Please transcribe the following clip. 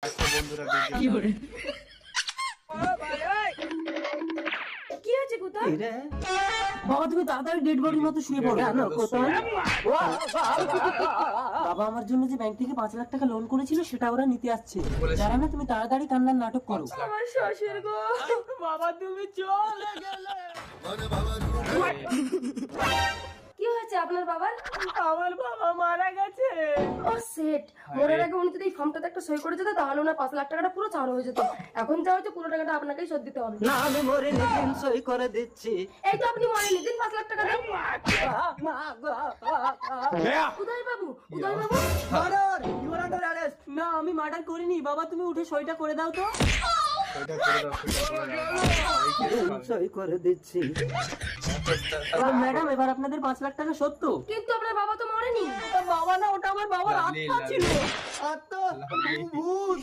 আচ্ছা বন্ধুরা কি করে কি হয়েছে কোথায়? বাবা তুমি তাড়াতাড়ি ডেড বডির মতো শুয়ে পড়ো। কোথায়? বাবা আমার জন্য যে ব্যাংক থেকে 5 লাখ টাকা লোন করেছিল সেটা ওরা নিতে আসছে। যারা না তুমি তাড়াতাড়ি কান্নার নাটক করো। আমার শ্বশুর গো, বাবা তুমি চলে গেলে। কি হয়েছে আপনার বাবার? আমার বাবা মারা গেছে। ও সেট, মরার আগে উনি যদি এই ফর্মটাতে একটা সই করে যেত তাহলে ওনার 5 লাখ টাকাটা পুরো ছাড় হয়ে যেত। এখন যা হচ্ছে পুরো টাকাটা আপনাকেই শোধ দিতে হবে। না আমি মরে নিদিন সই করে দিচ্ছি। এই তো আপনি মরেননি, দিন 5 লাখ টাকা দেন। উদয় বাবু, উদয় বাবু, murder, you are under arrest. না আমি মার্ডার করিনি। বাবা তুমি উঠে সইটা করে দাও তো। সই করে দিচ্ছি। ম্যাডাম এবার আপনাদের 5 লাখ টাকা সত্য। কিন্তু আপনার বাবা তো মরেনি। বাবা না ওটা আমার বাবার আত্মা ছিল। আত্মা ভূত।